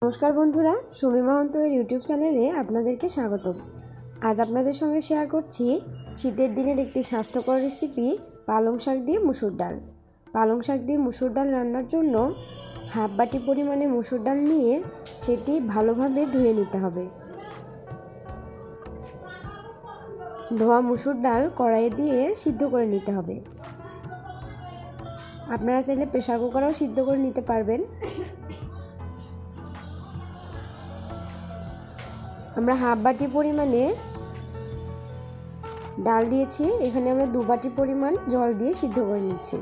নমস্কার বন্ধুরা, সুমি মহন্ত ইউটিউব চ্যানেলে আপনাদেরকে স্বাগত। আজ আপনাদের সঙ্গে শেয়ার করছি শীতের দিনের একটি স্বাস্থ্যকর রেসিপি, পালং শাক দিয়ে মুসুর ডাল। পালং শাক দিয়ে মুসুর ডাল রান্নার জন্য হাফ বাটি পরিমাণে মুসুর ডাল নিয়ে সেটি ভালোভাবে ধুয়ে নিতে হবে। ধোয়া মুসুর ডাল কড়াইয়ে দিয়ে সিদ্ধ করে নিতে হবে। আপনারা চাইলে প্রেসার কুকারেও সিদ্ধ করে নিতে পারবেন। আমরা হাফ বাটি পরিমাণে ডাল দিয়েছি, এখানে আমরা 2 বাটি পরিমাণ জল দিয়ে সিদ্ধ করে নিচ্ছি।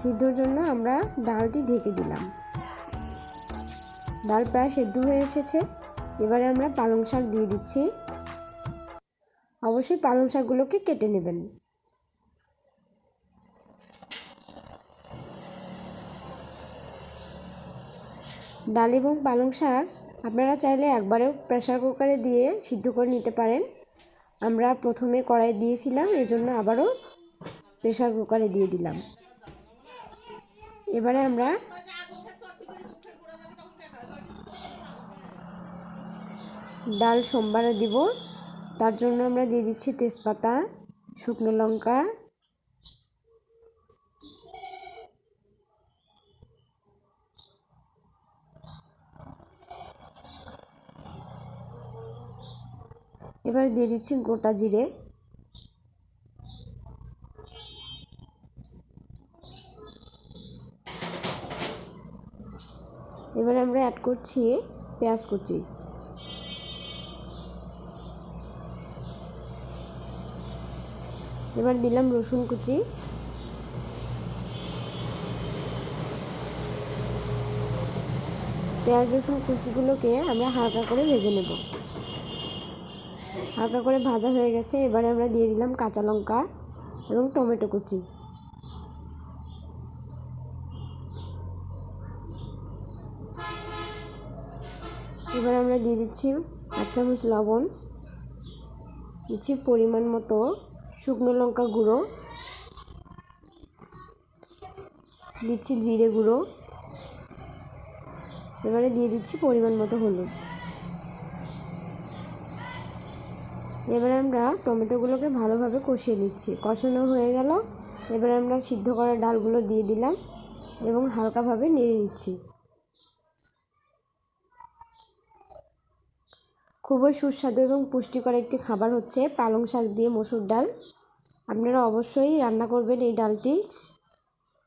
সিদ্ধর জন্য আমরা ডালটি ঢেকে দিলাম। ডাল প্রায় সেদ্ধ হয়ে এসেছে। এবারে আমরা পালং শাক দিয়ে দিচ্ছি। অবশ্যই পালং শাকগুলোকে কেটে নেবেন। ডাল এবং পালং শাক আপনারা চাইলে একবারেও প্রেসার কুকারে দিয়ে সিদ্ধ করে নিতে পারেন। আমরা প্রথমে কড়াই দিয়েছিলাম, এজন্য আবারও প্রেসার কুকারে দিয়ে দিলাম। এবারে আমরা ডাল সোমবারে দিব, তার জন্য আমরা দিয়ে দিচ্ছি তেজপাতা, শুকনো লঙ্কা, এবার দিয়ে দিচ্ছি গোটা জিরে, এবার আমরা অ্যাড করছি পেঁয়াজ কুচি, এবার দিলাম রসুন কুচি, পেঁয়াজ রসুন কুচিগুলোকে আমরা হালকা করে ভেজে নেব। হালকা করে ভাজা হয়ে গেছে। এবারে আমরা দিয়ে দিলাম কাঁচা লঙ্কা এবং টমেটো কুচি। এবার আমরা দিয়ে দিচ্ছি 1 চামচ লবণ, দিচ্ছি পরিমাণ মতো শুকনো লঙ্কা গুঁড়ো, দিচ্ছি জিরে গুঁড়ো, এবারে দিয়ে দিচ্ছি পরিমাণ মতো হলুদ। এবারে আমরা টমেটোগুলোকে ভালোভাবে কষিয়ে নিচ্ছি। কষানো হয়ে গেল। এবারে আমরা সিদ্ধ করা ডালগুলো দিয়ে দিলাম এবং হালকাভাবে নেড়ে নিচ্ছি। খুবই সুস্বাদু এবং পুষ্টিকর একটি খাবার হচ্ছে পালং শাক দিয়ে মসুর ডাল। আপনারা অবশ্যই রান্না করবেন এই ডালটি।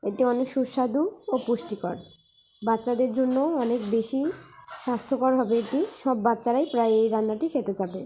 এটি অনেক সুস্বাদু ও পুষ্টিকর। বাচ্চাদের জন্য অনেক বেশি স্বাস্থ্যকর হবে এটি। সব বাচ্চারাই প্রায় এই রান্নাটি খেতে চাবে।